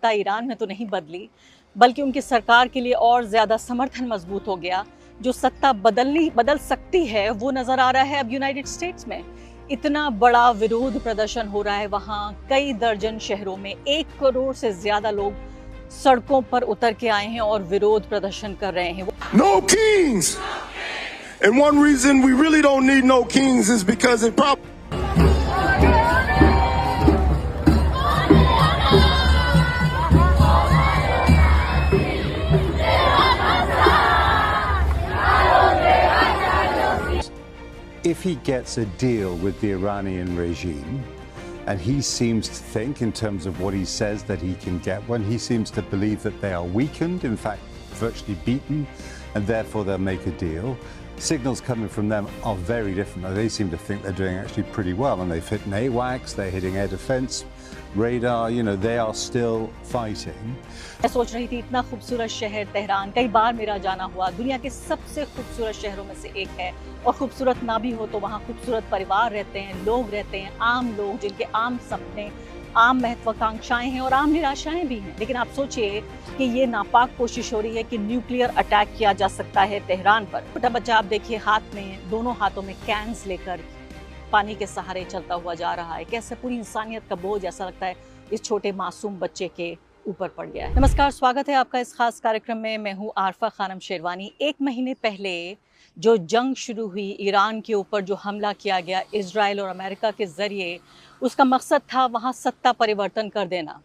सत्ता ईरान में तो नहीं बदली, बल्कि उनकी सरकार के लिए और ज़्यादा समर्थन मजबूत हो गया। जो सत्ता बदल सकती है वो नज़र आ रहा है अब यूनाइटेड स्टेट्स में। इतना बड़ा विरोध प्रदर्शन हो रहा है वहाँ, कई दर्जन शहरों में 1 करोड़ से ज़्यादा लोग सड़कों पर उतर के आए हैं और विरोध प्रदर्शन कर रहे हैं। No kings! And one reason we really don't need no kings is because it probably if he gets a deal with the Iranian regime, and he seems to think, in terms of what he says, that he can get one, he seems to believe that they are weakened, in fact, virtually beaten, and therefore they'll make a deal. Signals coming from them are very different. They seem to think they're doing actually pretty well, and they've hit AWACS, they're hitting air defense radar, they are still fighting. मैं सोच रही थी, इतना खूबसूरत शहर Tehran, कई बार मेरा जाना हुआ, दुनिया के सबसे खूबसूरत शहरों में से एक है। और खूबसूरत ना भी हो तो वहाँ खूबसूरत परिवार रहते हैं, लोग रहते हैं, आम लोग जिनके आम सपने, आम महत्वाकांक्षाएं हैं और आम निराशाएं भी हैं। लेकिन आप सोचिए कि ये नापाक कोशिश हो रही है कि न्यूक्लियर अटैक किया जा सकता है तेहरान पर। छोटा बच्चा आप देखिए, हाथ में, दोनों हाथों में कैन्स लेकर पानी के सहारे चलता हुआ जा रहा है। कैसे पूरी इंसानियत का बोझ, ऐसा लगता है, इस छोटे मासूम बच्चे के ऊपर पड़ गया है। नमस्कार, स्वागत है आपका इस खास कार्यक्रम में। मैं हूँ आरफा खानम शेरवानी। 1 महीने पहले जो जंग शुरू हुई, ईरान के ऊपर जो हमला किया गया इजराइल और अमेरिका के ज़रिए, उसका मकसद था वहाँ सत्ता परिवर्तन कर देना।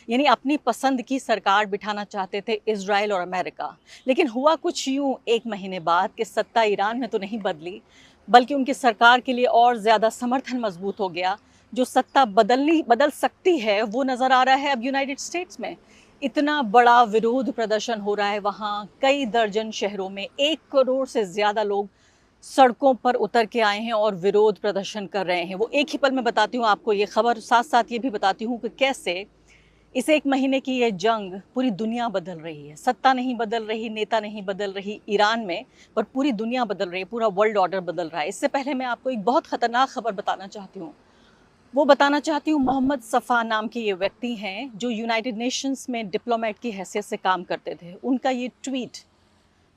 यानी अपनी पसंद की सरकार बिठाना चाहते थे इजराइल और अमेरिका। लेकिन हुआ कुछ यूँ 1 महीने बाद कि सत्ता ईरान में तो नहीं बदली, बल्कि उनकी सरकार के लिए और ज़्यादा समर्थन मजबूत हो गया। जो सत्ता बदल सकती है वो नज़र आ रहा है अब यूनाइटेड स्टेट्स में। इतना बड़ा विरोध प्रदर्शन हो रहा है वहाँ, कई दर्जन शहरों में 1 करोड़ से ज़्यादा लोग सड़कों पर उतर के आए हैं और विरोध प्रदर्शन कर रहे हैं। वो एक ही पल में बताती हूँ आपको ये खबर, साथ साथ ये भी बताती हूँ कि कैसे इस 1 महीने की ये जंग पूरी दुनिया बदल रही है। सत्ता नहीं बदल रही, नेता नहीं बदल रही ईरान में, पर पूरी दुनिया बदल रही है, पूरा वर्ल्ड ऑर्डर बदल रहा है। इससे पहले मैं आपको एक बहुत ख़तरनाक खबर बताना चाहती हूँ। वो बताना चाहती हूँ, मोहम्मद सफ़ा नाम के ये व्यक्ति हैं जो यूनाइटेड नेशंस में डिप्लोमेट की हैसियत से काम करते थे। उनका ये ट्वीट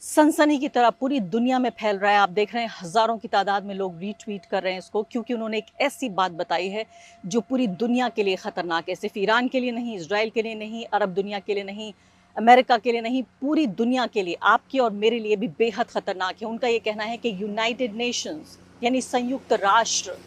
सनसनी की तरह पूरी दुनिया में फैल रहा है। आप देख रहे हैं हज़ारों की तादाद में लोग रीट्वीट कर रहे हैं इसको, क्योंकि उन्होंने एक ऐसी बात बताई है जो पूरी दुनिया के लिए ख़तरनाक है। सिर्फ ईरान के लिए नहीं, इजराइल के लिए नहीं, अरब दुनिया के लिए नहीं, अमेरिका के लिए नहीं, पूरी दुनिया के लिए, आपके और मेरे लिए भी बेहद ख़तरनाक है। उनका ये कहना है कि यूनाइटेड नेशंस यानी संयुक्त राष्ट्र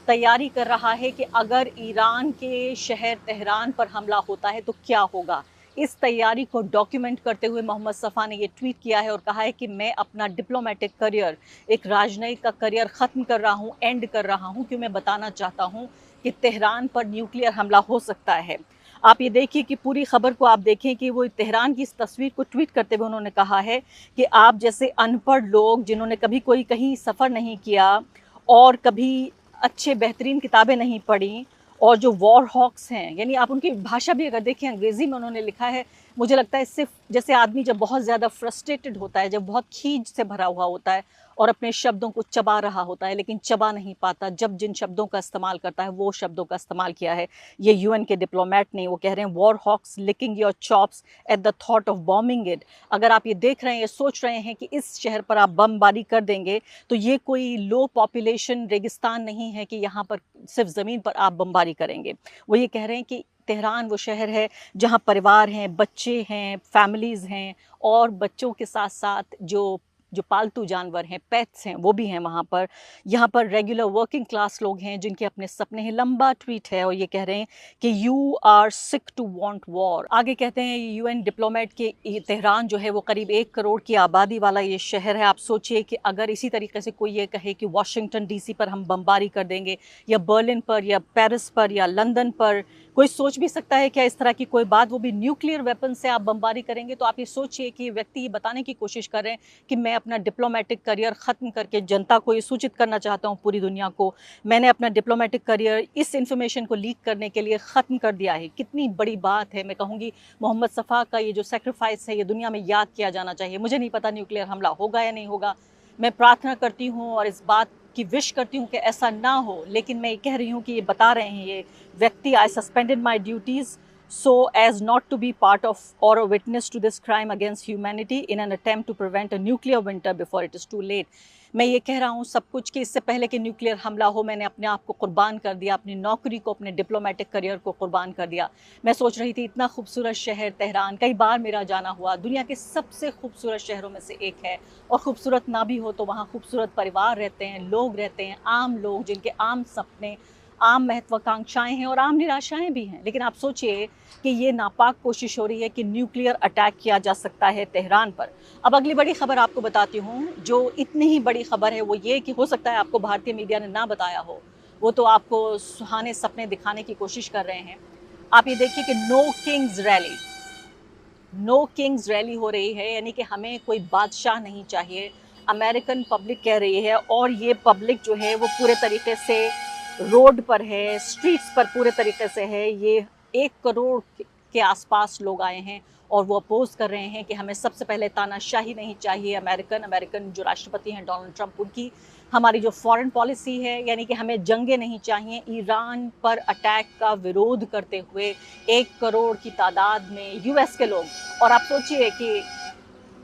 तैयारी कर रहा है कि अगर ईरान के शहर तेहरान पर हमला होता है तो क्या होगा। इस तैयारी को डॉक्यूमेंट करते हुए मोहम्मद सफ़ा ने ये ट्वीट किया है और कहा है कि मैं अपना डिप्लोमेटिक करियर, एक राजनयिक का करियर ख़त्म कर रहा हूँ, एंड कर रहा हूँ, क्योंकि मैं बताना चाहता हूँ कि तेहरान पर न्यूक्लियर हमला हो सकता है। आप ये देखिए कि पूरी खबर को आप देखें कि वो तेहरान की इस तस्वीर को ट्वीट करते हुए उन्होंने कहा है कि आप जैसे अनपढ़ लोग जिन्होंने कभी कोई कहीं सफ़र नहीं किया और कभी अच्छे बेहतरीन किताबें नहीं पढ़ी, और जो वॉर हॉक्स हैं, यानी आप उनकी भाषा भी अगर देखें, अंग्रेज़ी में उन्होंने लिखा है, मुझे लगता है सिर्फ जैसे आदमी जब बहुत ज़्यादा फ्रस्ट्रेटेड होता है, जब बहुत खींच से भरा हुआ होता है और अपने शब्दों को चबा रहा होता है लेकिन चबा नहीं पाता, जब जिन शब्दों का इस्तेमाल करता है वो शब्दों का इस्तेमाल किया है ये यूएन के डिप्लोमेट ने। वो कह रहे हैं, war hawks licking your chops at the thought of bombing it. अगर आप ये देख रहे हैं, ये सोच रहे हैं कि इस शहर पर आप बमबारी कर देंगे, तो ये कोई लो पॉपुलेशन रेगिस्तान नहीं है कि यहाँ पर सिर्फ ज़मीन पर आप बमबारी करेंगे। वो ये कह रहे हैं कि तेहरान वो शहर है जहाँ परिवार हैं, बच्चे हैं, फैमिलीज़ हैं, और बच्चों के साथ साथ जो पालतू जानवर हैं, पेट्स हैं, वो भी हैं वहाँ पर। यहाँ पर रेगुलर वर्किंग क्लास लोग हैं जिनके अपने सपने हैं। लंबा ट्वीट है और ये कह रहे हैं कि you are sick to want war. आगे कहते हैं यूएन डिप्लोमेट के तेहरान जो है वो करीब 1 करोड़ की आबादी वाला ये शहर है। आप सोचिए कि अगर इसी तरीके से कोई ये कहे कि वाशिंगटन डीसी पर हम बमबारी कर देंगे, या बर्लिन पर, या पेरिस पर, या लंदन पर, कोई सोच भी सकता है क्या इस तरह की कोई बात, वो भी न्यूक्लियर वेपन से आप बमबारी करेंगे। तो आप ये सोचिए कि व्यक्ति ये बताने की कोशिश कर रहे हैं कि मैं अपना डिप्लोमेटिक करियर ख़त्म करके जनता को ये सूचित करना चाहता हूँ, पूरी दुनिया को, मैंने अपना डिप्लोमेटिक करियर इस इन्फॉर्मेशन को लीक करने के लिए ख़त्म कर दिया है। कितनी बड़ी बात है। मैं कहूँगी मोहम्मद सफ़ा का ये जो सेक्रीफाइस है ये दुनिया में याद किया जाना चाहिए। मुझे नहीं पता न्यूक्लियर हमला होगा या नहीं होगा, मैं प्रार्थना करती हूँ और इस बात की विश करती हूँ कि ऐसा ना हो, लेकिन मैं ये कह रही हूँ कि ये बता रहे हैं ये व्यक्ति, I suspended my duties so as not to be part of or a witness to this crime against humanity in an attempt to prevent a nuclear winter before it is too late. मैं ये कह रहा हूँ सब कुछ कि इससे पहले कि न्यूक्लियर हमला हो मैंने अपने आप को कुर्बान कर दिया, अपनी नौकरी को, अपने डिप्लोमेटिक करियर को कुर्बान कर दिया। मैं सोच रही थी इतना खूबसूरत शहर तेहरान, कई बार मेरा जाना हुआ, दुनिया के सबसे खूबसूरत शहरों में से एक है। और खूबसूरत ना भी हो तो वहाँ खूबसूरत परिवार रहते हैं, लोग रहते हैं, आम लोग जिनके आम सपने, आम महत्वाकांक्षाएं हैं और आम निराशाएं भी हैं। लेकिन आप सोचिए कि ये नापाक कोशिश हो रही है कि न्यूक्लियर अटैक किया जा सकता है तेहरान पर। अब अगली बड़ी खबर आपको बताती हूँ, जो इतनी ही बड़ी खबर है वो ये कि हो सकता है आपको भारतीय मीडिया ने ना बताया हो, वो तो आपको सुहाने सपने दिखाने की कोशिश कर रहे हैं। आप ये देखिए कि नो किंग्स रैली हो रही है, यानी कि हमें कोई बादशाह नहीं चाहिए, अमेरिकन पब्लिक कह रही है। और ये पब्लिक जो है वो पूरे तरीके से रोड पर है, स्ट्रीट्स पर पूरे तरीके से है। ये 1 करोड़ के आसपास लोग आए हैं और वो अपोज कर रहे हैं कि हमें सबसे पहले तानाशाही नहीं चाहिए, अमेरिकन जो राष्ट्रपति हैं डोनाल्ड ट्रंप, उनकी हमारी जो फॉरेन पॉलिसी है, यानी कि हमें जंगें नहीं चाहिए। ईरान पर अटैक का विरोध करते हुए 1 करोड़ की तादाद में यूएस के लोग। और आप सोचिए कि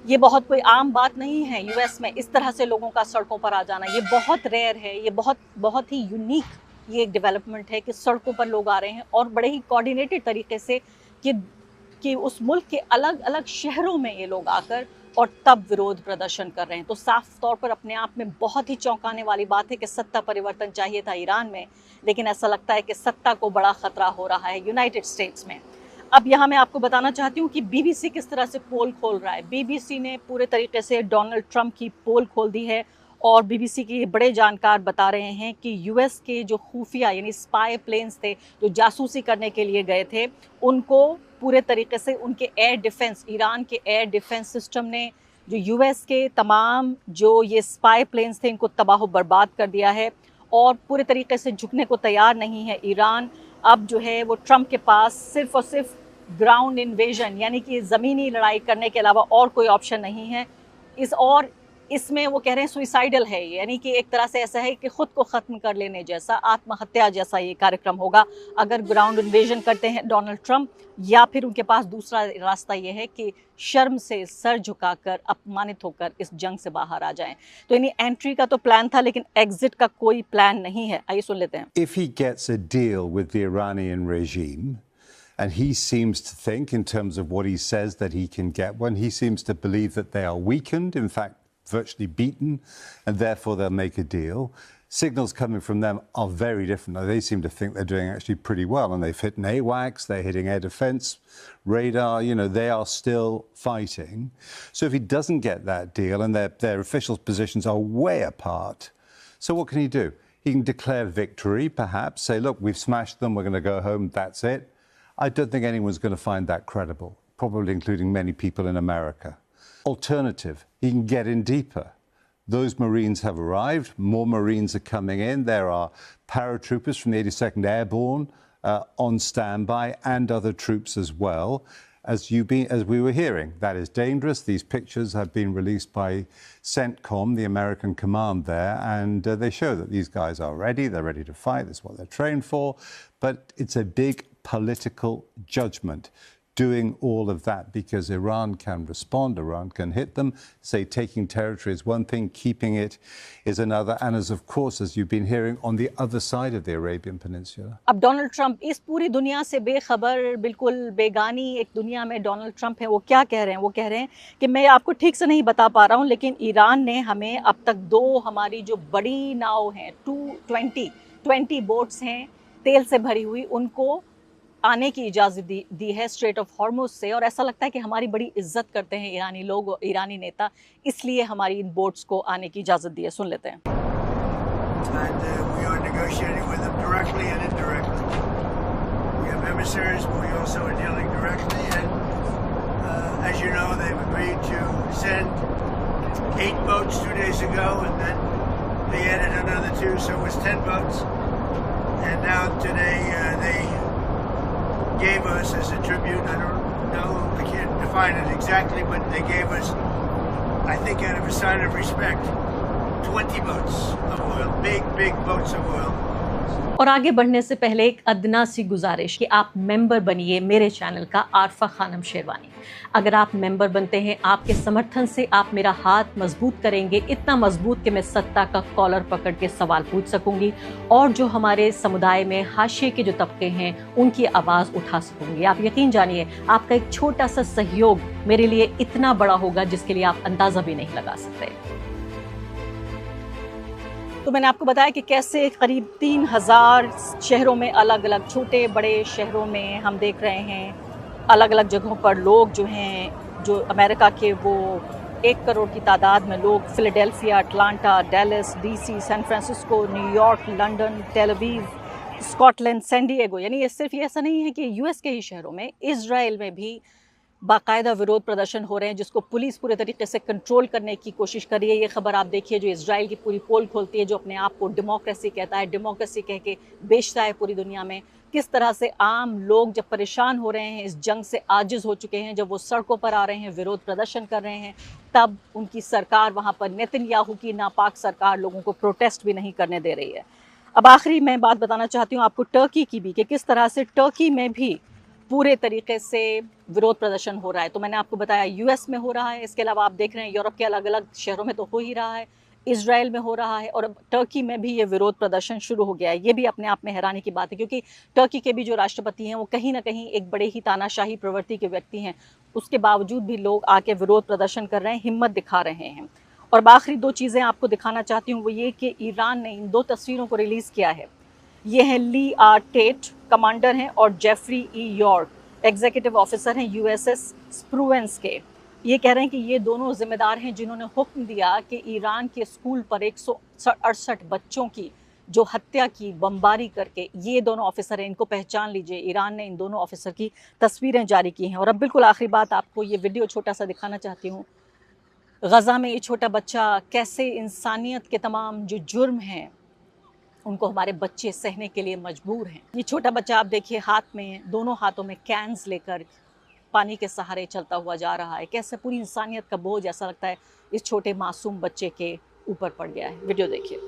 ये बहुत कोई आम बात नहीं है यूएस में इस तरह से लोगों का सड़कों पर आ जाना, ये बहुत रेयर है, ये बहुत ही यूनिक ये एक डेवलपमेंट है कि सड़कों पर लोग आ रहे हैं और बड़े ही कोऑर्डिनेटेड तरीके से कि उस मुल्क के अलग अलग शहरों में ये लोग आकर और तब विरोध प्रदर्शन कर रहे हैं। तो साफ तौर पर अपने आप में बहुत ही चौंकाने वाली बात है कि सत्ता परिवर्तन चाहिए था ईरान में, लेकिन ऐसा लगता है कि सत्ता को बड़ा खतरा हो रहा है यूनाइटेड स्टेट्स में। अब यहाँ मैं आपको बताना चाहती हूँ कि बीबीसी किस तरह से पोल खोल रहा है। बीबीसी ने पूरे तरीके से डोनाल्ड ट्रंप की पोल खोल दी है और बीबीसी के बड़े जानकार बता रहे हैं कि यूएस के जो खुफिया यानी स्पाई प्लेन्स थे जो जासूसी करने के लिए गए थे, उनको पूरे तरीके से उनके एयर डिफेंस, ईरान के एयर डिफेंस सिस्टम ने जो यूएस के तमाम जो ये स्पाई प्लेन्स थे इनको तबाह बर्बाद कर दिया है और पूरे तरीके से झुकने को तैयार नहीं है ईरान। अब जो है वो ट्रंप के पास सिर्फ और सिर्फ ग्राउंड इन्वेजन यानी कि ज़मीनी लड़ाई करने के अलावा और कोई ऑप्शन नहीं है। इसमें वो कह रहे हैं सुइसाइडल है, यानी कि एक तरह से ऐसा है कि ख़ुद को ख़त्म कर लेने जैसा, आत्महत्या जैसा ये कार्यक्रम होगा अगर ग्राउंड इन्वेजन करते हैं डोनाल्ड ट्रंप, या फिर उनके पास दूसरा रास्ता ये है कि शर्म से सर झुकाकर अपमानित होकर इस जंग से बाहर आ जाएं। तो यानी एंट्री का तो प्लान था लेकिन एग्जिट का कोई प्लान नहीं है। आइए सुन लेते हैं। If he gets a deal with the Iranian regime, and he seems to think in terms of what he says that he can get one, he seems to believe that they are weakened, in fact virtually beaten, and therefore they'll make a deal. Signals coming from them are very different. Now, they seem to think they're doing actually pretty well, and they've hit AWACS, they're hitting air defense, radar, they are still fighting. So if he doesn't get that deal, and their official positions are way apart, so what can he do? He can declare victory, perhaps, say, look, we've smashed them, we're going to go home, that's it. I don't think anyone's going to find that credible, probably including many people in America. Alternative, he can get in deeper. Those Marines have arrived. More Marines are coming in. There are paratroopers from the 82nd Airborne on standby and other troops as well. As we were hearing, that is dangerous. These pictures have been released by CENTCOM, the American command there, and they show that these guys are ready. They're ready to fight. That's what they're trained for. But it's a big political judgment doing all of that, because Iran can respond, Iran can hit them. Say taking territory is one thing, keeping it is another, and as you've been hearing, on the other side of the Arabian Peninsula. अब Donald Trump इस पूरी दुनिया से बेखबर, बिल्कुल बेगानी एक दुनिया में डोनाल्ड ट्रंप है, वो क्या कह रहे हैं? वो कह रहे हैं कि मैं आपको ठीक से नहीं बता पा रहा हूँ, लेकिन ईरान ने हमें अब तक 2 हमारी जो बड़ी नाव हैं 20 बोट्स हैं तेल से भरी हुई, उनको आने की इजाज़त दी है स्ट्रेट ऑफ हॉर्मुज से। और ऐसा लगता है कि हमारी बड़ी इज्जत करते हैं ईरानी लोग, ईरानी नेता, इसलिए हमारी इन बोट्स को आने की इजाज़त दी है। सुन लेते हैं। Gave us as a tribute, I don't know, I can't define it exactly, but they gave us, I think out of a sign of respect, 20 boats of oil, big boats of oil. और आगे बढ़ने से पहले एक अदना सी गुजारिश कि आप मेंबर बनिए मेरे चैनल का आरफा खानम शेरवानी। अगर आप मेंबर बनते हैं, आपके समर्थन से आप मेरा हाथ मजबूत करेंगे, इतना मजबूत कि मैं सत्ता का कॉलर पकड़ के सवाल पूछ सकूंगी और जो हमारे समुदाय में हाशिए के जो तबके हैं उनकी आवाज़ उठा सकूंगी। आप यकीन जानिए, आपका एक छोटा सा सहयोग मेरे लिए इतना बड़ा होगा जिसके लिए आप अंदाज़ा भी नहीं लगा सकते। तो मैंने आपको बताया कि कैसे करीब 3000 शहरों में, अलग अलग छोटे बड़े शहरों में हम देख रहे हैं अलग अलग जगहों पर लोग जो हैं, जो अमेरिका के वो 1 करोड़ की तादाद में लोग Philadelphia, Atlanta, Dallas, DC, San Francisco, New York, London, Tel Aviv, Scotland, San Diego, यानी ये सिर्फ ऐसा नहीं है कि यूएस के ही शहरों में, इजराइल में भी बाकायदा विरोध प्रदर्शन हो रहे हैं जिसको पुलिस पूरे तरीके से कंट्रोल करने की कोशिश कर रही है। ये खबर आप देखिए जो इजराइल की पूरी पोल खोलती है, जो अपने आप को डेमोक्रेसी कहता है, डेमोक्रेसी कह के बेचता है पूरी दुनिया में। किस तरह से आम लोग जब परेशान हो रहे हैं, इस जंग से आजिज हो चुके हैं, जब वो सड़कों पर आ रहे हैं, विरोध प्रदर्शन कर रहे हैं, तब उनकी सरकार वहाँ पर नेतन्याहू की नापाक सरकार लोगों को प्रोटेस्ट भी नहीं करने दे रही है। अब आखिरी मैं बात बताना चाहती हूँ आपको टर्की की भी, कि किस तरह से टर्की में भी पूरे तरीके से विरोध प्रदर्शन हो रहा है। तो मैंने आपको बताया यूएस में हो रहा है, इसके अलावा आप देख रहे हैं यूरोप के अलग अलग शहरों में तो हो ही रहा है, इजराइल में हो रहा है और अब टर्की में भी ये विरोध प्रदर्शन शुरू हो गया है। ये भी अपने आप में हैरानी की बात है क्योंकि टर्की के भी जो राष्ट्रपति हैं वो कहीं ना कहीं एक बड़े ही तानाशाही प्रवृत्ति के व्यक्ति हैं, उसके बावजूद भी लोग आके विरोध प्रदर्शन कर रहे हैं, हिम्मत दिखा रहे हैं। और आखिरी 2 चीज़ें आपको दिखाना चाहती हूँ, वो ये कि ईरान ने इन 2 तस्वीरों को रिलीज़ किया है। ये हैं ली आर टेट, कमांडर हैं, और जेफरी ई यॉर्क, एग्जीक्यूटिव ऑफिसर हैं यूएसएस स्प्रूएंस के। ये कह रहे हैं कि ये दोनों जिम्मेदार हैं जिन्होंने हुक्म दिया कि ईरान के स्कूल पर 168 बच्चों की जो हत्या की बमबारी करके, ये दोनों ऑफिसर हैं, इनको पहचान लीजिए। ईरान ने इन दोनों ऑफिसर की तस्वीरें जारी की हैं। और अब बिल्कुल आखिरी बात, आपको ये वीडियो छोटा सा दिखाना चाहती हूँ। गज़ा में ये छोटा बच्चा कैसे इंसानियत के तमाम जो जुर्म हैं उनको हमारे बच्चे सहने के लिए मजबूर हैं। ये छोटा बच्चा आप देखिए, हाथ में, दोनों हाथों में कैन्स लेकर पानी के सहारे चलता हुआ जा रहा है। कैसे पूरी इंसानियत का बोझ ऐसा लगता है इस छोटे मासूम बच्चे के ऊपर पड़ गया है। वीडियो देखिए।